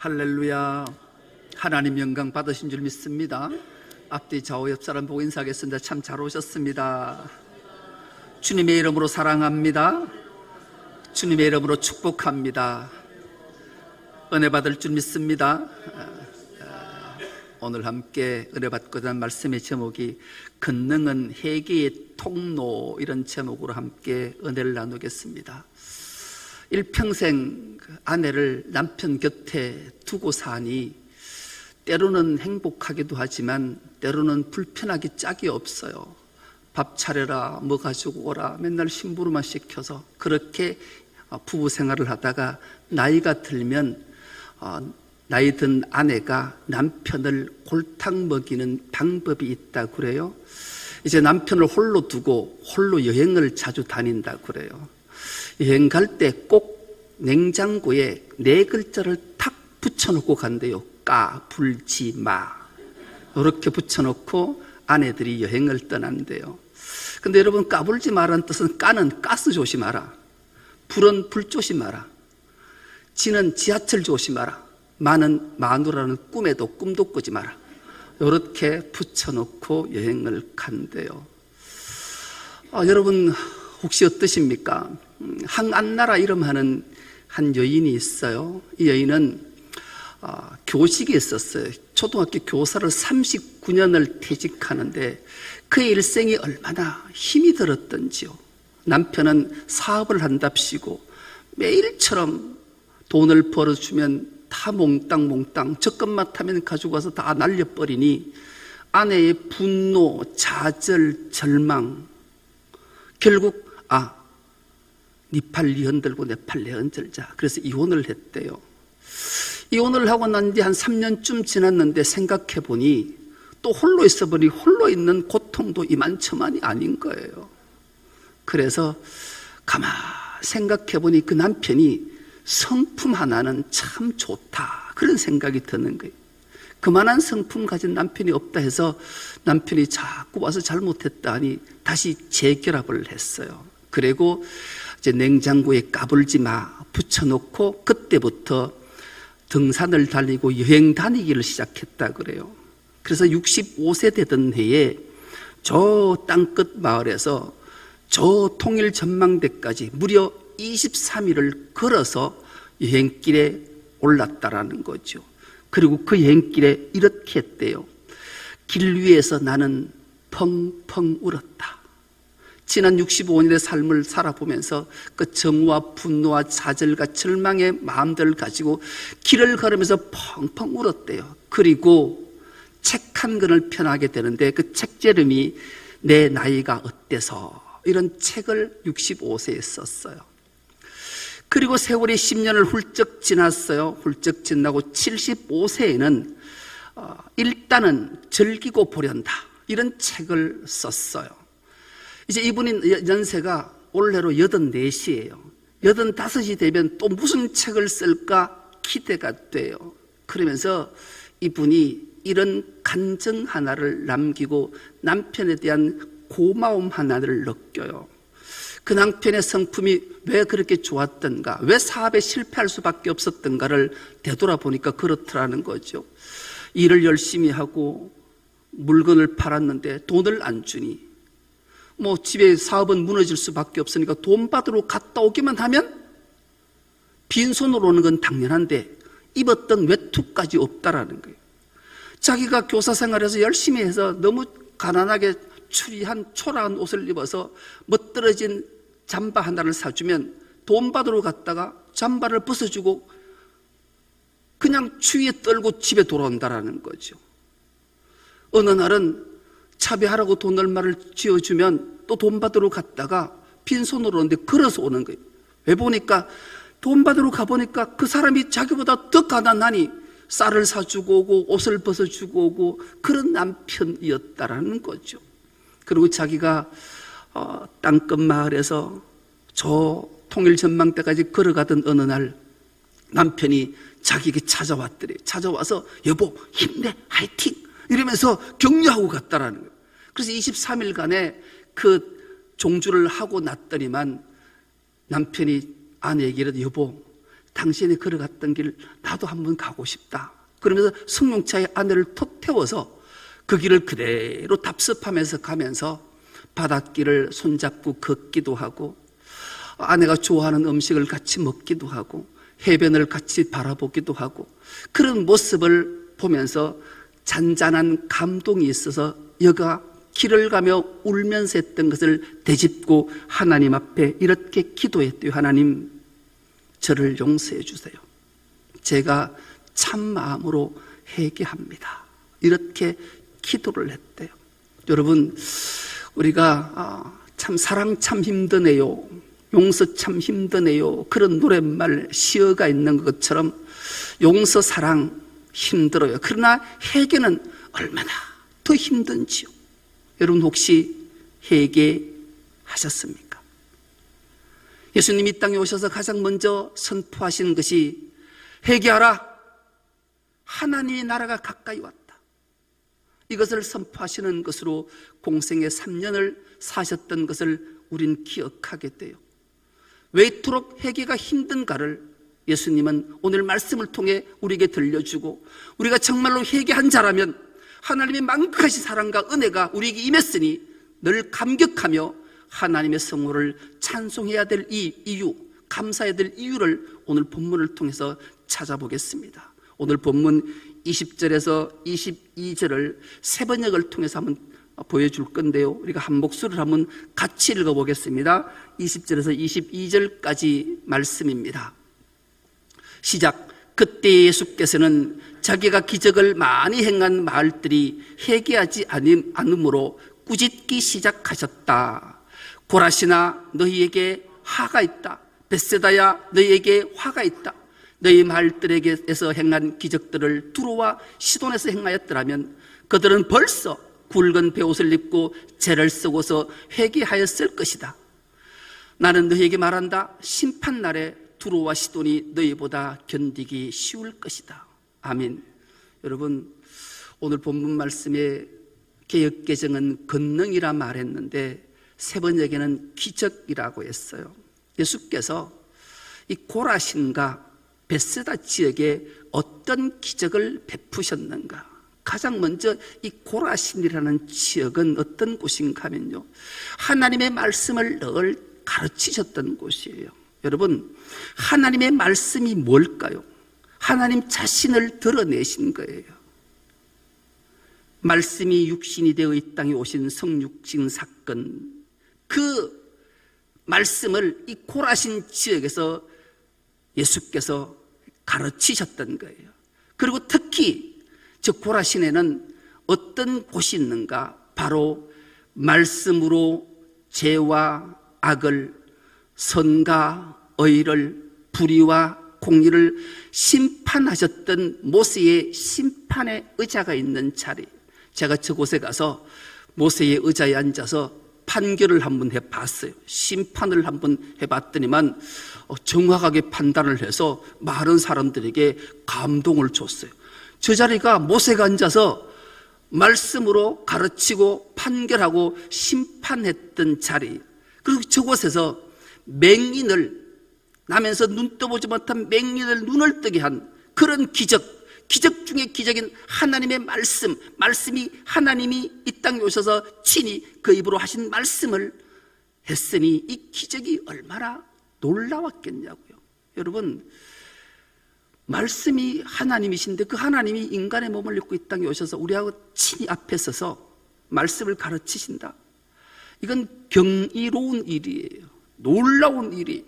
할렐루야. 하나님 영광 받으신 줄 믿습니다. 앞뒤 좌우 옆 사람 보고 인사하겠습니다. 참 잘 오셨습니다. 주님의 이름으로 사랑합니다. 주님의 이름으로 축복합니다. 은혜 받을 줄 믿습니다. 오늘 함께 은혜 받고자 하는 말씀의 제목이 권능은 회개의 통로, 이런 제목으로 함께 은혜를 나누겠습니다. 일평생 아내를 남편 곁에 두고 사니 때로는 행복하기도 하지만 때로는 불편하기 짝이 없어요. 밥 차려라, 뭐 가지고 오라, 맨날 심부름만 시켜서 그렇게 부부 생활을 하다가 나이가 들면 나이 든 아내가 남편을 골탕 먹이는 방법이 있다고 그래요. 이제 남편을 홀로 두고 홀로 여행을 자주 다닌다고 그래요. 여행 갈 때 꼭 냉장고에 4글자를 탁 붙여놓고 간대요. 까불지 마, 이렇게 붙여놓고 아내들이 여행을 떠난대요. 근데 여러분, 까불지 마라는 뜻은 까는 가스 조심하라, 불은 불 조심하라, 지는 지하철 조심하라, 마는 마누라는 꿈에도 꿈도 꾸지 마라, 이렇게 붙여놓고 여행을 간대요. 여러분 혹시 어떠십니까? 항안나라 이름하는 한 여인이 있어요. 이 여인은 교식이 있었어요. 초등학교 교사를 39년을 퇴직하는데 그의 일생이 얼마나 힘이 들었던지요. 남편은 사업을 한답시고 매일처럼 돈을 벌어주면 다 몽땅 적금만 타면 가지고 와서 다 날려버리니 아내의 분노, 좌절, 절망, 결국 네 팔 네 흔들고 내 팔 내 흔들자, 그래서 이혼을 했대요. 이혼을 하고 난 뒤 한 3년쯤 지났는데 생각해보니 또 홀로 있어보니 홀로 있는 고통도 이만저만이 아닌 거예요. 그래서 가만 생각해보니 그 남편이 성품 하나는 참 좋다, 그런 생각이 드는 거예요. 그만한 성품 가진 남편이 없다 해서 남편이 자꾸 와서 잘못했다 하니 다시 재결합을 했어요. 그리고 이제 냉장고에 까불지 마 붙여놓고 그때부터 등산을 달리고 여행 다니기를 시작했다 그래요. 그래서 65세 되던 해에 저 땅끝 마을에서 저 통일 전망대까지 무려 23일을 걸어서 여행길에 올랐다라는 거죠. 그리고 그 여행길에 이렇게 했대요. 길 위에서 나는 펑펑 울었다. 지난 65년의 삶을 살아보면서 그 정오와 분노와 좌절과 절망의 마음들을 가지고 길을 걸으면서 펑펑 울었대요. 그리고 책 한 권을 펴나게 되는데 그 책 제목이 내 나이가 어때서, 이런 책을 65세에 썼어요. 그리고 세월이 10년을 훌쩍 지났어요. 훌쩍 지나고 75세에는 일단은 즐기고 보련다, 이런 책을 썼어요. 이제 이분이 연세가 올해로 84이에요. 85이 되면 또 무슨 책을 쓸까 기대가 돼요. 그러면서 이분이 이런 간증 하나를 남기고 남편에 대한 고마움 하나를 느껴요. 그 남편의 성품이 왜 그렇게 좋았던가, 왜 사업에 실패할 수밖에 없었던가를 되돌아보니까 그렇더라는 거죠. 일을 열심히 하고 물건을 팔았는데 돈을 안 주니 집에 사업은 무너질 수밖에 없으니까 돈 받으러 갔다 오기만 하면 빈손으로 오는 건 당연한데 입었던 외투까지 없다라는 거예요. 자기가 교사 생활에서 열심히 해서 너무 가난하게 추리한 초라한 옷을 입어서 멋들어진 잠바 하나를 사주면 돈 받으러 갔다가 잠바를 벗어주고 그냥 추위에 떨고 집에 돌아온다라는 거죠. 어느 날은 차비하라고 돈 얼마를 쥐어주면 또 돈 받으러 갔다가 빈손으로 오는데 걸어서 오는 거예요. 왜 보니까 돈 받으러 가보니까 그 사람이 자기보다 더 가난하니 쌀을 사주고 오고 옷을 벗어주고 오고 그런 남편이었다라는 거죠. 그리고 자기가 땅끝 마을에서 저 통일 전망대까지 걸어가던 어느 날 남편이 자기에게 찾아왔더래. 찾아와서 여보 힘내, 화이팅, 이러면서 격려하고 갔다라는 거예요. 그래서 23일간의 그 종주를 하고 났더니만 남편이 아내에게 이러더 여보 당신이 걸어갔던 길 나도 한번 가고 싶다. 그러면서 승용차에 아내를 톡 태워서 그 길을 그대로 답습하면서 가면서 바닷길을 손잡고 걷기도 하고, 아내가 좋아하는 음식을 같이 먹기도 하고, 해변을 같이 바라보기도 하고, 그런 모습을 보면서 잔잔한 감동이 있어서 여가 길을 가며 울면서 했던 것을 되짚고 하나님 앞에 이렇게 기도했대요. 하나님, 저를 용서해 주세요. 제가 참 마음으로 회개합니다. 이렇게 기도를 했대요. 여러분, 우리가 참 사랑 참 힘드네요, 용서 참 힘드네요, 그런 노랫말 시어가 있는 것처럼 용서 사랑 힘들어요. 그러나 회개는 얼마나 더 힘든지요. 여러분 혹시 회개하셨습니까? 예수님이 이 땅에 오셔서 가장 먼저 선포하신 것이 회개하라, 하나님의 나라가 가까이 왔다. 이것을 선포하시는 것으로 공생의 3년을 사셨던 것을 우린 기억하게 돼요. 왜 이토록 회개가 힘든가를 예수님은 오늘 말씀을 통해 우리에게 들려주고, 우리가 정말로 회개한 자라면 하나님의 만극하신 사랑과 은혜가 우리에게 임했으니 늘 감격하며 하나님의 성호를 찬송해야 될 이 이유, 감사해야 될 이유를 오늘 본문을 통해서 찾아보겠습니다. 오늘 본문 20절에서 22절을 세 번역을 통해서 한번 보여줄 건데요, 우리가 한 목소리를 한번 같이 읽어보겠습니다. 20절에서 22절까지 말씀입니다. 시작. 그때 예수께서는 자기가 기적을 많이 행한 마을들이 회개하지 않으므로 꾸짖기 시작하셨다. 고라시나, 너희에게 화가 있다. 벳세다야, 너희에게 화가 있다. 너희 마을들에게서 행한 기적들을 두로와 시돈에서 행하였더라면 그들은 벌써 굵은 베옷을 입고 죄를 쓰고서 회개하였을 것이다. 나는 너희에게 말한다. 심판날에 두로와 시돈이 너희보다 견디기 쉬울 것이다. 아멘. 여러분, 오늘 본문 말씀에 개역개정은 권능이라 말했는데 세 번역에는 기적이라고 했어요. 예수께서 이 고라신과 벳세다 지역에 어떤 기적을 베푸셨는가? 가장 먼저 이 고라신이라는 지역은 어떤 곳인가 하면요, 하나님의 말씀을 늘 가르치셨던 곳이에요. 여러분, 하나님의 말씀이 뭘까요? 하나님 자신을 드러내신 거예요. 말씀이 육신이 되어 이 땅에 오신 성육신 사건, 그 말씀을 이 고라신 지역에서 예수께서 가르치셨던 거예요. 그리고 특히 저 고라신에는 어떤 곳이 있는가? 바로 말씀으로 죄와 악을, 선과 의를, 불의와 공의를 심판하셨던 모세의 심판의 의자가 있는 자리. 제가 저곳에 가서 모세의 의자에 앉아서 판결을 한번 해봤어요. 심판을 한번 해봤더니만 정확하게 판단을 해서 많은 사람들에게 감동을 줬어요. 저 자리가 모세가 앉아서 말씀으로 가르치고 판결하고 심판했던 자리. 그리고 저곳에서 맹인을, 나면서 눈 떠보지 못한 맹인을 눈을 뜨게 한 그런 기적 중에 기적인 하나님의 말씀이 하나님이 이 땅에 오셔서 친히 그 입으로 하신 말씀을 했으니 이 기적이 얼마나 놀라웠겠냐고요. 여러분, 말씀이 하나님이신데 그 하나님이 인간의 몸을 입고 이 땅에 오셔서 우리하고 친히 앞에 서서 말씀을 가르치신다. 이건 경이로운 일이에요. 놀라운 일이,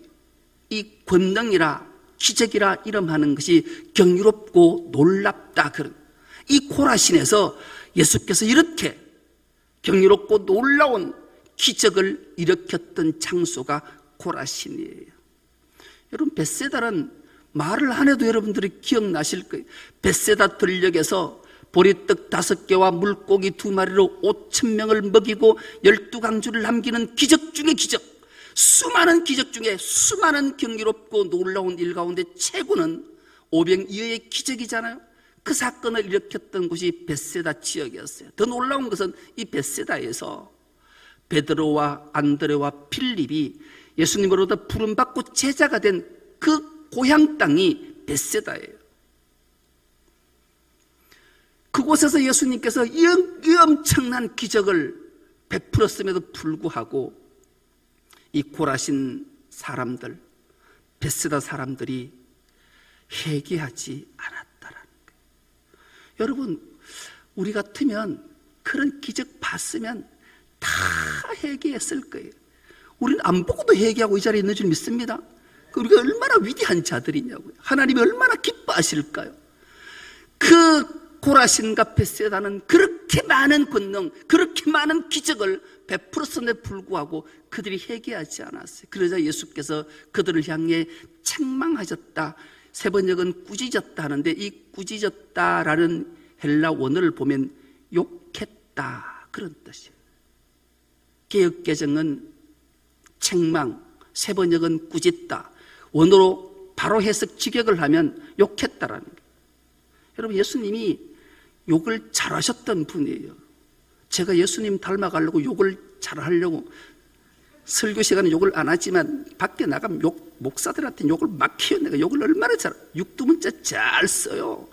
이 권능이라 기적이라 이름하는 것이 경이롭고 놀랍다. 그런 이 고라신에서 예수께서 이렇게 경이롭고 놀라운 기적을 일으켰던 장소가 고라신이에요. 여러분, 벳세다는 말을 안 해도 여러분들이 기억나실 거예요. 벳세다 들녘에서 보리떡 5개와 물고기 2마리로 5,000명을 먹이고 12강주를 남기는 기적 중의 기적, 수많은 기적 중에 수많은 경이롭고 놀라운 일 가운데 최고는 오병이어의 기적이잖아요. 그 사건을 일으켰던 곳이 벳세다 지역이었어요. 더 놀라운 것은 이 벳세다에서 베드로와 안드레와 필립이 예수님으로부터 부름받고 제자가 된 그 고향 땅이 벳세다예요. 그곳에서 예수님께서 이 엄청난 기적을 베풀었음에도 불구하고 이 고라신 사람들, 벳세다 사람들이 회개하지 않았다라는 거예요. 여러분, 우리 같으면 그런 기적 봤으면 다 회개했을 거예요. 우리는 안 보고도 회개하고 이 자리에 있는 줄 믿습니다. 우리가 얼마나 위대한 자들이냐고요. 하나님이 얼마나 기뻐하실까요? 그 고라신과 벳세다는 그렇게 많은 권능, 그렇게 많은 기적을 베풀었음에도 불구하고 그들이 회개하지 않았어요. 그러자 예수께서 그들을 향해 책망하셨다. 세 번역은 꾸짖었다 하는데, 이 꾸짖었다라는 헬라 원어를 보면 욕했다, 그런 뜻이에요. 개역개정은 책망, 세 번역은 꾸짖다. 원어로 바로 해석 직역을 하면 욕했다라는 거예요. 여러분, 예수님이 욕을 잘하셨던 분이에요. 제가 예수님 닮아가려고 욕을 잘하려고 설교 시간에 욕을 안 하지만 밖에 나가면 목사들한테 욕을 막 해요. 내가 욕을 얼마나 육두문자 잘 써요.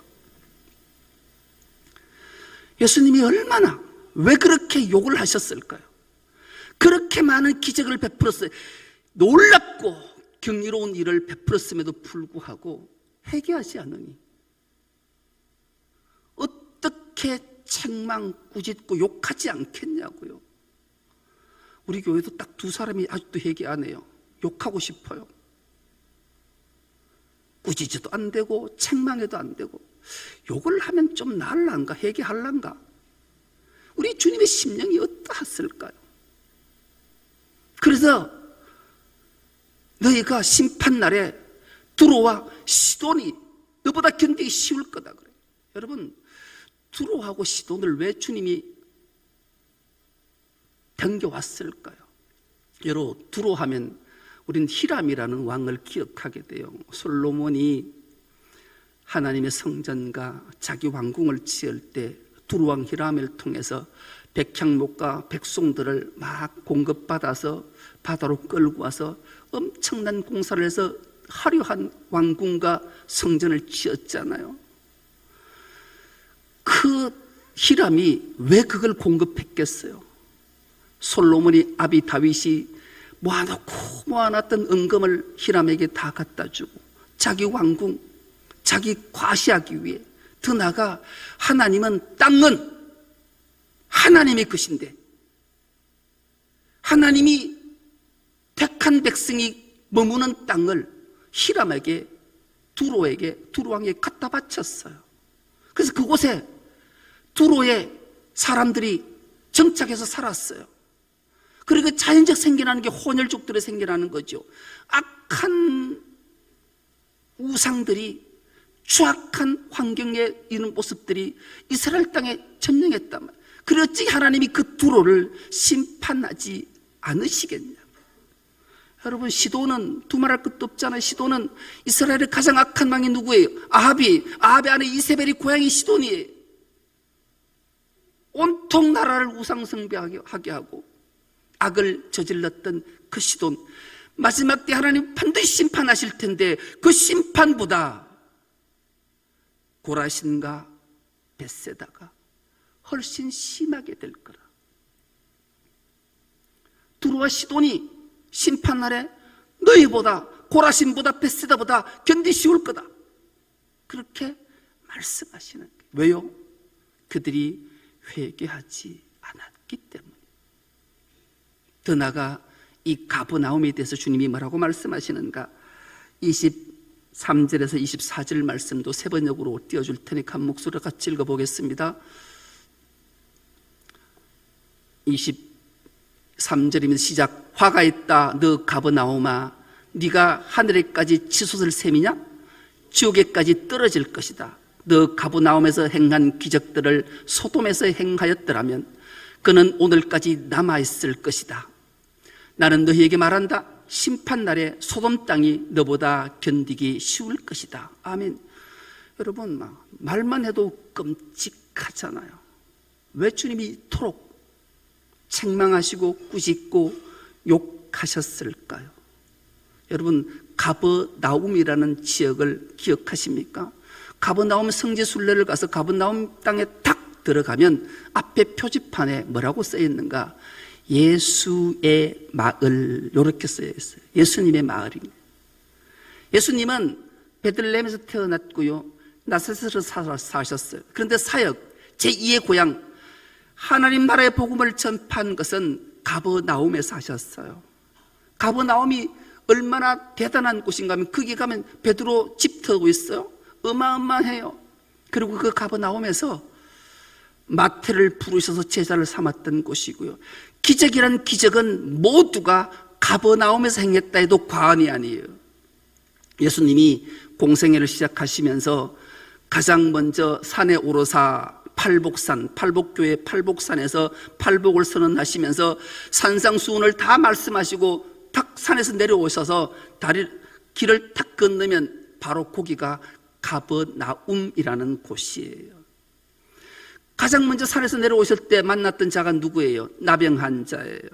예수님이 얼마나, 왜 그렇게 욕을 하셨을까요? 그렇게 많은 기적을 베풀었어요. 놀랍고 경이로운 일을 베풀었음에도 불구하고 회개하지 않으니 어떻게 책망, 꾸짖고 욕하지 않겠냐고요. 우리 교회도 딱 두 사람이 아직도 회개 안 해요. 욕하고 싶어요. 꾸짖어도 안 되고 책망해도 안 되고. 욕을 하면 좀 나을란가, 회개할란가? 우리 주님의 심령이 어떠했을까요? 그래서 너희가 심판날에 두로와 시돈이 너보다 견디기 쉬울 거다 그래요. 여러분, 두로하고 시돈을 왜 주님이 당겨왔을까요? 여러분, 두로하면 우리는 히람이라는 왕을 기억하게 돼요. 솔로몬이 하나님의 성전과 자기 왕궁을 지을 때 두로왕 히람을 통해서 백향목과 백송들을 막 공급받아서 바다로 끌고 와서 엄청난 공사를 해서 화려한 왕궁과 성전을 지었잖아요. 그 히람이 왜 그걸 공급했겠어요? 솔로몬이 아비 다윗이 모아놨던 은금을 히람에게 다 갖다 주고 자기 왕궁, 자기 과시하기 위해, 더 나아가 하나님은 땅은 하나님의 것인데 하나님이 택한 백성이 머무는 땅을 히람에게, 두로왕에게 갖다 바쳤어요. 그래서 그곳에 두로의 사람들이 정착해서 살았어요. 그리고 자연적 생겨나는 게 혼혈족들의 생겨나는 거죠. 악한 우상들이, 추악한 환경에 있는 모습들이 이스라엘 땅에 점령했단 말이에요. 그렇지 하나님이 그 두로를 심판하지 않으시겠냐고. 여러분, 시돈은 두말할 것도 없잖아요. 시돈은 이스라엘의 가장 악한 왕이 누구예요? 아합이 안에 이세벨이 고향이 시돈이에요. 온통 나라를 우상숭배하게 하고 악을 저질렀던 그 시돈, 마지막 때 하나님 반드시 심판하실 텐데 그 심판보다 고라신과 벳세다가 훨씬 심하게 될 거라. 두로와 시돈이 심판날에 너희보다, 고라신보다, 벳세다보다 견디 쉬울 거다, 그렇게 말씀하시는 거예요. 왜요? 그들이 회개하지 않았기 때문에. 더 나아가 이 가버나움에 대해서 주님이 뭐라고 말씀하시는가? 23절에서 24절 말씀도 세 번역으로 띄워줄 테니까 한 목소리로 같이 읽어보겠습니다. 23절이면 시작. 화가 있다 너 가버나움아, 네가 하늘에까지 치솟을 셈이냐? 지옥에까지 떨어질 것이다. 너 가버나움에서 행한 기적들을 소돔에서 행하였더라면 그는 오늘까지 남아있을 것이다. 나는 너희에게 말한다. 심판날에 소돔 땅이 너보다 견디기 쉬울 것이다. 아멘. 여러분, 말만 해도 끔찍하잖아요. 왜 주님이 이토록 책망하시고 꾸짖고 욕하셨을까요? 여러분, 가버나움이라는 지역을 기억하십니까? 가버나움 성지 순례를 가서 가버나움 땅에 탁 들어가면 앞에 표지판에 뭐라고 써 있는가? 예수의 마을, 이렇게 써 있어요. 예수님의 마을입니다. 예수님은 베들레헴에서 태어났고요, 나사렛에서 사셨어요. 그런데 사역, 제2의 고향, 하나님 나라의 복음을 전파한 것은 가버나움에서 하셨어요. 가버나움이 얼마나 대단한 곳인가 하면, 거기 가면 베드로 집터고 있어요. 어마어마해요. 그리고 그 가버나움에서 마태를 부르셔서 제자를 삼았던 곳이고요, 기적이란 기적은 모두가 가버나움에서 행했다 해도 과언이 아니에요. 예수님이 공생애를 시작하시면서 가장 먼저 산에 오르사 팔복산, 팔복교회 팔복산에서 팔복을 선언하시면서 산상수훈을 다 말씀하시고 탁 산에서 내려오셔서 길을 탁 건너면 바로 거기가 가버나움이라는 곳이에요. 가장 먼저 산에서 내려오실 때 만났던 자가 누구예요? 나병한 자예요.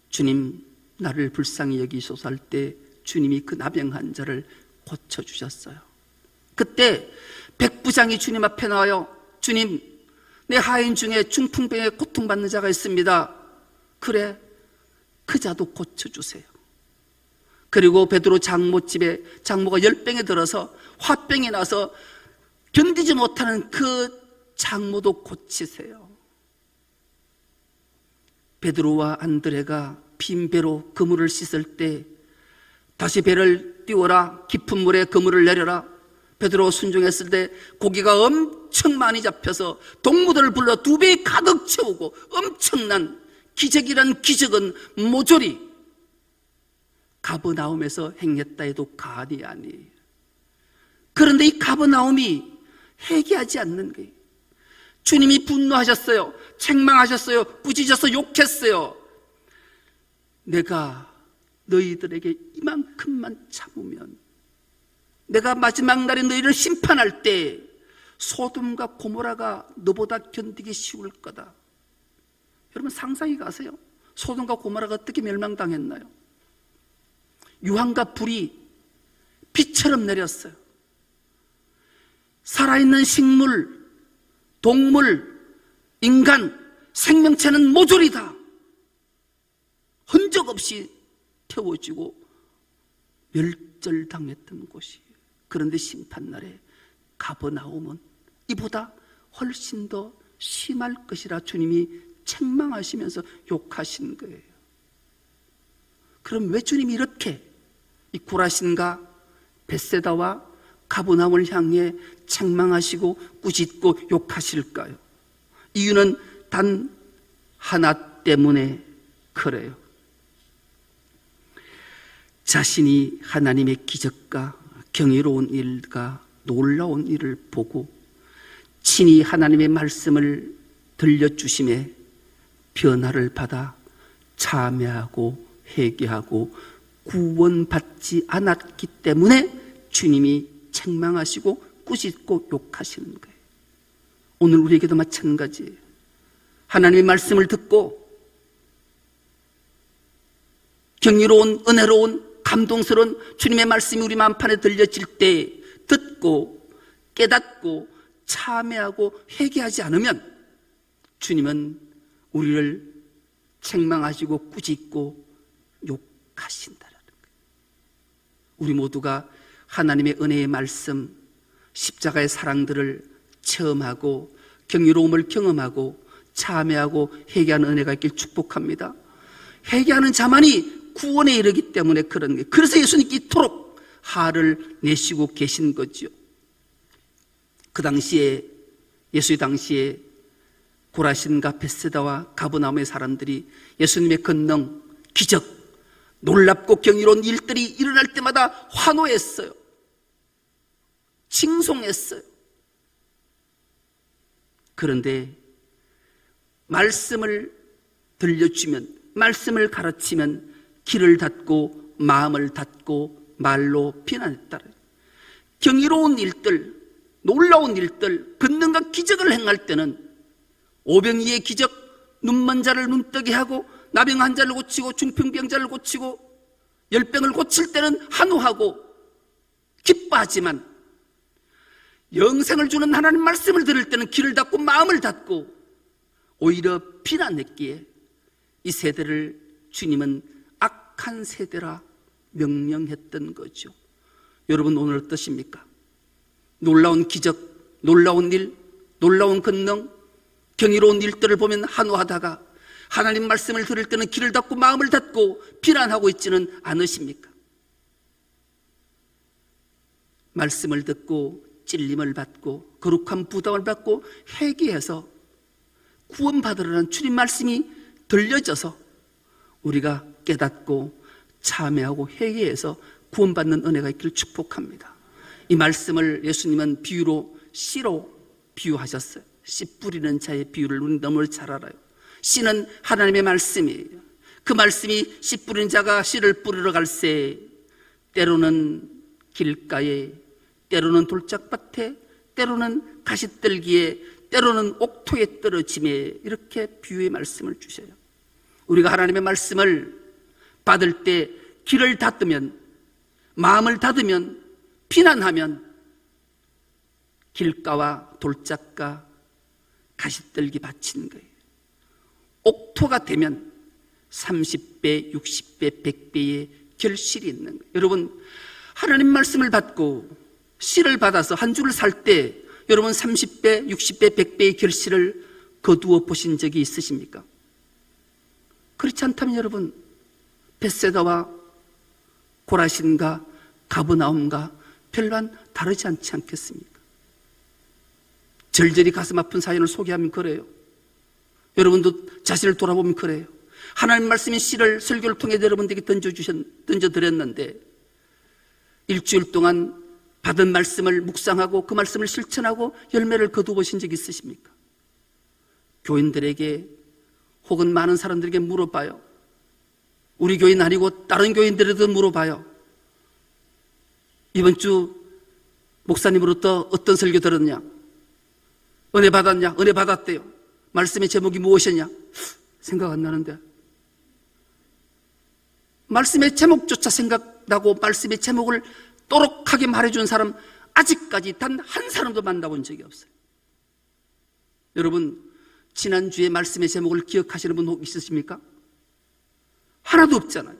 주님, 나를 불쌍히 여기소서 할 때 주님이 그 나병한 자를 고쳐주셨어요. 그때 백부장이 주님 앞에 나와요. 주님, 내 하인 중에 중풍병에 고통받는 자가 있습니다. 그래, 그 자도 고쳐주세요. 그리고 베드로 장모 집에 장모가 열병에 들어서 화병이 나서 견디지 못하는 그 장모도 고치세요. 베드로와 안드레가 빈 배로 그물을 씻을 때 다시 배를 띄워라, 깊은 물에 그물을 내려라. 베드로 순종했을 때 고기가 엄청 많이 잡혀서 동무들을 불러 2배 가득 채우고 엄청난 기적이란 기적은 모조리 가버나움에서 행했다 해도 과언이 아니에요. 그런데 이 가버나움이 회개하지 않는 거예요. 주님이 분노하셨어요. 책망하셨어요. 꾸짖어서 욕했어요. 내가 너희들에게 이만큼만 참으면 내가 마지막 날에 너희를 심판할 때 소돔과 고모라가 너보다 견디기 쉬울 거다. 여러분 상상이 가세요? 소돔과 고모라가 어떻게 멸망당했나요? 유황과 불이 비처럼 내렸어요. 살아있는 식물, 동물, 인간, 생명체는 모조리 다 흔적 없이 태워지고 멸절당했던 곳이에요. 그런데 심판날에 가버나움은 이보다 훨씬 더 심할 것이라 주님이 책망하시면서 욕하신 거예요. 그럼 왜 주님이 이렇게 이 고라신과 벳세다와 가버나움을 향해 책망하시고 꾸짖고 욕하실까요? 이유는 단 하나 때문에 그래요. 자신이 하나님의 기적과 경이로운 일과 놀라운 일을 보고 친히 하나님의 말씀을 들려주심에 변화를 받아 참회하고 회개하고 구원받지 않았기 때문에 주님이 책망하시고 꾸짖고 욕하시는 거예요. 오늘 우리에게도 마찬가지예요. 하나님의 말씀을 듣고 경이로운 은혜로운 감동스러운 주님의 말씀이 우리 마음판에 들려질 때 듣고 깨닫고 참회하고 회개하지 않으면 주님은 우리를 책망하시고 꾸짖고 욕하신다라는 거예요. 우리 모두가 하나님의 은혜의 말씀, 십자가의 사랑들을 체험하고 경이로움을 경험하고 참회하고 회개하는 은혜가 있길 축복합니다. 회개하는 자만이 구원에 이르기 때문에 그런 거예요. 그래서 예수님께 이토록 화를 내시고 계신 거죠. 그 당시에 예수의 당시에 고라신과 벳세다와 가버나움의 사람들이 예수님의 권능, 기적, 놀랍고 경이로운 일들이 일어날 때마다 환호했어요. 칭송했어요. 그런데 말씀을 들려주면, 말씀을 가르치면 길을 닫고 마음을 닫고 말로 비난했다. 경이로운 일들, 놀라운 일들, 권능과 기적을 행할 때는 오병이의 기적, 눈먼 자를 눈뜨게 하고 나병한 자를 고치고 중풍병자를 고치고 열병을 고칠 때는 한우하고 기뻐하지만 영생을 주는 하나님 말씀을 들을 때는 귀를 닫고 마음을 닫고 오히려 비난했기에 이 세대를 주님은 악한 세대라 명령했던 거죠. 여러분 오늘 어떠십니까? 놀라운 기적, 놀라운 일, 놀라운 권능, 경이로운 일들을 보면 한우하다가 하나님 말씀을 들을 때는 귀를 닫고 마음을 닫고 비난하고 있지는 않으십니까? 말씀을 듣고 찔림을 받고 거룩한 부담을 받고 회개해서 구원받으라는 주님 말씀이 들려져서 우리가 깨닫고 참회하고 회개해서 구원받는 은혜가 있기를 축복합니다. 이 말씀을 예수님은 비유로 씨로 비유하셨어요. 씨 뿌리는 자의 비유를 우리 너무 잘 알아요. 씨는 하나님의 말씀이에요. 그 말씀이 씨 뿌리는 자가 씨를 뿌리러 갈새 때로는 길가에, 때로는 돌짝밭에, 때로는 가시떨기에, 때로는 옥토에 떨어짐에, 이렇게 비유의 말씀을 주셔요. 우리가 하나님의 말씀을 받을 때 귀를 닫으면, 마음을 닫으면, 비난하면 길가와 돌짝가, 가시떨기 바친 거예요. 옥토가 되면 30배, 60배, 100배의 결실이 있는 거예요. 여러분, 하나님 말씀을 받고 씨를 받아서 한 주를 살 때 여러분 30배, 60배, 100배의 결실을 거두어 보신 적이 있으십니까? 그렇지 않다면 여러분, 벳세다와 고라신과 가버나움과 별반 다르지 않지 않겠습니까? 절절히 가슴 아픈 사연을 소개하면 그래요. 여러분도 자신을 돌아보면 그래요. 하나님 말씀의 씨를 설교를 통해 여러분들에게 던져드렸는데 일주일 동안 받은 말씀을 묵상하고 그 말씀을 실천하고 열매를 거두어보신 적 있으십니까? 교인들에게 혹은 많은 사람들에게 물어봐요. 우리 교인 아니고 다른 교인들에도 물어봐요. 이번 주 목사님으로부터 어떤 설교 들었냐? 은혜 받았냐? 은혜 받았대요. 말씀의 제목이 무엇이냐? 생각 안 나는데. 말씀의 제목조차 생각나고 말씀의 제목을 또록하게 말해준 사람 아직까지 단 한 사람도 만나본 적이 없어요. 여러분, 지난주에 말씀의 제목을 기억하시는 분 혹 있으십니까? 하나도 없잖아요.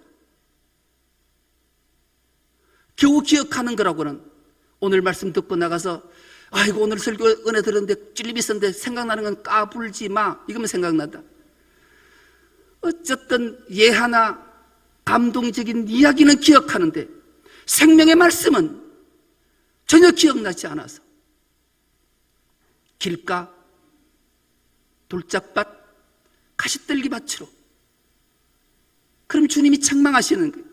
겨우 기억하는 거라고는 오늘 말씀 듣고 나가서 아이고 오늘 설교 은혜 들었는데 찔림이 있었는데 생각나는 건 까불지 마, 이거면 생각난다. 어쨌든 예하나 감동적인 이야기는 기억하는데 생명의 말씀은 전혀 기억나지 않아서 길가, 돌짝밭, 가시떨기 밭으로. 그럼 주님이 책망하시는 거예요.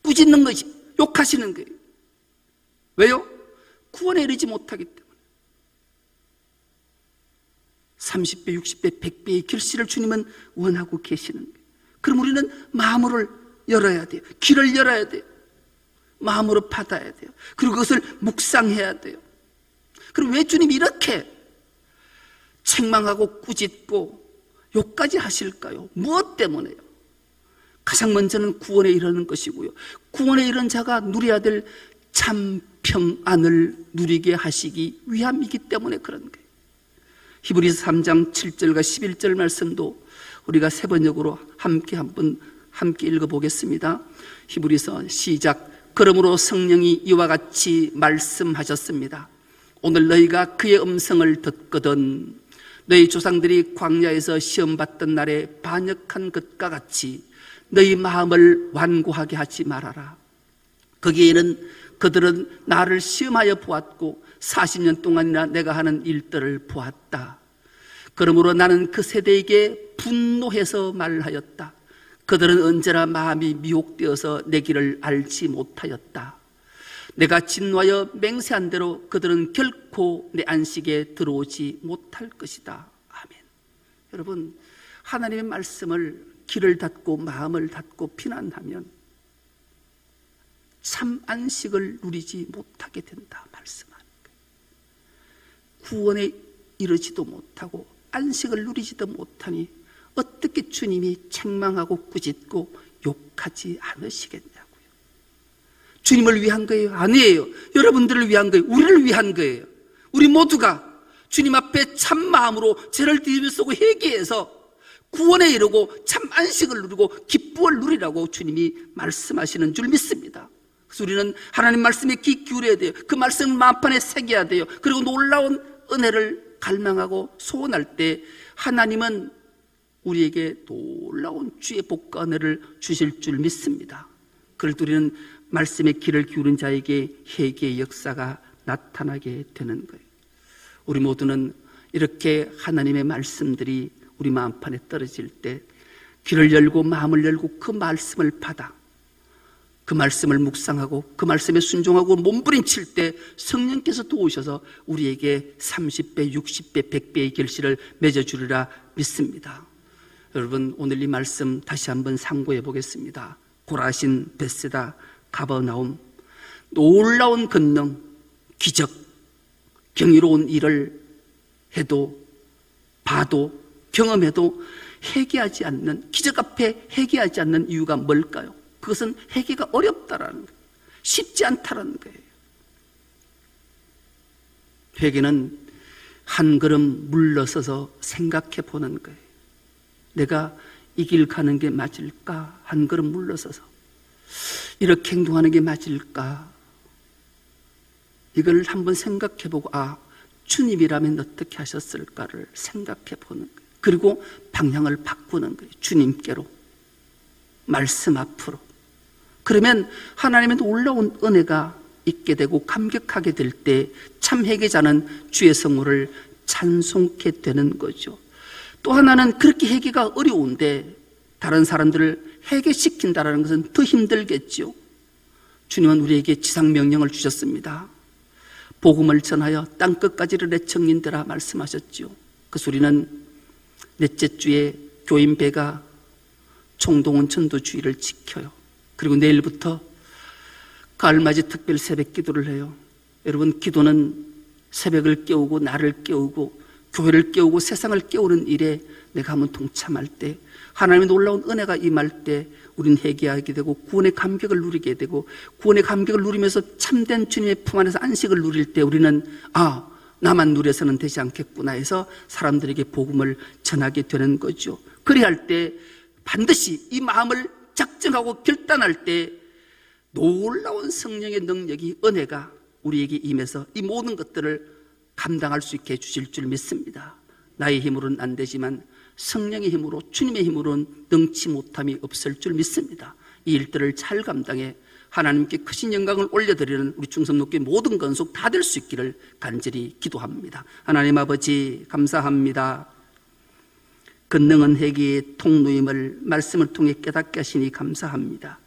꾸짖는 거지, 욕하시는 거예요. 왜요? 구원에 이르지 못하기 때문에. 30배, 60배, 100배의 결실을 주님은 원하고 계시는 거예요. 그럼 우리는 마음을 열어야 돼요. 귀를 열어야 돼요. 마음으로 받아야 돼요. 그리고 그것을 묵상해야 돼요. 그럼 왜 주님이 이렇게 책망하고 꾸짖고 욕까지 하실까요? 무엇 때문에요? 가장 먼저는 구원에 이르는 것이고요. 구원에 이른 자가 누려야 될 참 평안을 누리게 하시기 위함이기 때문에 그런 거예요. 히브리서 3장 7절과 11절 말씀도 우리가 세 번역으로 함께 읽어보겠습니다. 히브리서 시작. 그러므로 성령이 이와 같이 말씀하셨습니다. 오늘 너희가 그의 음성을 듣거든 너희 조상들이 광야에서 시험받던 날에 반역한 것과 같이 너희 마음을 완고하게 하지 말아라. 거기에는 그들은 나를 시험하여 보았고 40년 동안이나 내가 하는 일들을 보았다. 그러므로 나는 그 세대에게 분노해서 말하였다. 그들은 언제나 마음이 미혹되어서 내 길을 알지 못하였다. 내가 진노하여 맹세한 대로 그들은 결코 내 안식에 들어오지 못할 것이다. 아멘. 여러분, 하나님의 말씀을 귀를 닫고 마음을 닫고 비난하면 참 안식을 누리지 못하게 된다 말씀하는 거예요. 구원에 이르지도 못하고 안식을 누리지도 못하니 어떻게 주님이 책망하고 꾸짖고 욕하지 않으시겠냐고요. 주님을 위한 거예요? 아니에요. 여러분들을 위한 거예요. 우리를 위한 거예요. 우리 모두가 주님 앞에 참 마음으로 죄를 뒤집어쓰고 회개해서 구원에 이르고 참 안식을 누리고 기쁨을 누리라고 주님이 말씀하시는 줄 믿습니다. 그래서 우리는 하나님 말씀에 귀 기울여야 돼요. 그 말씀을 마음판에 새겨야 돼요. 그리고 놀라운 은혜를 갈망하고 소원할 때 하나님은 우리에게 놀라운 주의 복과 은혜를 주실 줄 믿습니다. 그럴 때 우리는 말씀에 귀를 기울인 자에게 회개의 역사가 나타나게 되는 거예요. 우리 모두는 이렇게 하나님의 말씀들이 우리 마음판에 떨어질 때 귀를 열고 마음을 열고 그 말씀을 받아 그 말씀을 묵상하고 그 말씀에 순종하고 몸부림칠 때 성령께서 도우셔서 우리에게 30배, 60배, 100배의 결실을 맺어주리라 믿습니다. 여러분, 오늘 이 말씀 다시 한번 상고해 보겠습니다. 고라신, 벳세다, 가버나움, 놀라운 권능, 기적, 경이로운 일을 해도 봐도 경험해도 회개하지 않는, 기적 앞에 회개하지 않는 이유가 뭘까요? 그것은 회개가 어렵다라는 거예요. 쉽지 않다라는 거예요. 회개는 한 걸음 물러서서 생각해 보는 거예요. 내가 이 길 가는 게 맞을까? 한 걸음 물러서서 이렇게 행동하는 게 맞을까? 이걸 한번 생각해 보고 주님이라면 어떻게 하셨을까를 생각해 보는 거예요. 그리고 방향을 바꾸는 거예요. 주님께로, 말씀 앞으로. 그러면 하나님의 놀라운 은혜가 있게 되고 감격하게 될 때 참 회개자는 주의 성호를 찬송케 되는 거죠. 또 하나는 그렇게 회개가 어려운데 다른 사람들을 회개시킨다는 것은 더 힘들겠죠. 주님은 우리에게 지상명령을 주셨습니다. 복음을 전하여 땅끝까지를 내 청년들아 말씀하셨죠. 그 소리는 넷째 주에 교인배가 총동원 전도주의를 지켜요. 그리고 내일부터 가을맞이 특별 새벽 기도를 해요. 여러분, 기도는 새벽을 깨우고 나를 깨우고 교회를 깨우고 세상을 깨우는 일에 내가 한번 동참할 때 하나님의 놀라운 은혜가 임할 때 우린 회개하게 되고 구원의 감격을 누리게 되고 구원의 감격을 누리면서 참된 주님의 품 안에서 안식을 누릴 때 우리는 나만 누려서는 되지 않겠구나 해서 사람들에게 복음을 전하게 되는 거죠. 그래야 할 때 반드시 이 마음을 작정하고 결단할 때 놀라운 성령의 능력이, 은혜가 우리에게 임해서 이 모든 것들을 감당할 수 있게 해주실 줄 믿습니다. 나의 힘으로는 안 되지만 성령의 힘으로, 주님의 힘으로는 능치 못함이 없을 줄 믿습니다. 이 일들을 잘 감당해 하나님께 크신 영광을 올려드리는 우리 충성롭게 모든 건속 다 될 수 있기를 간절히 기도합니다. 하나님 아버지, 감사합니다. 권능은 회개의 통로임을 말씀을 통해 깨닫게 하시니 감사합니다.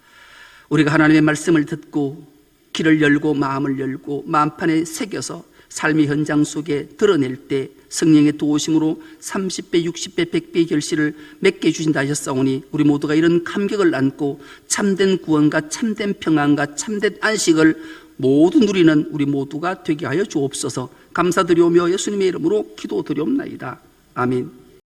우리가 하나님의 말씀을 듣고 귀를 열고 마음을 열고 마음판에 새겨서 삶의 현장 속에 드러낼 때 성령의 도우심으로 30배, 60배, 100배의 결실을 맺게 해주신다 하셨사오니 우리 모두가 이런 감격을 안고 참된 구원과 참된 평안과 참된 안식을 모두 누리는 우리 모두가 되게 하여 주옵소서. 감사드리오며 예수님의 이름으로 기도드리옵나이다. 아멘.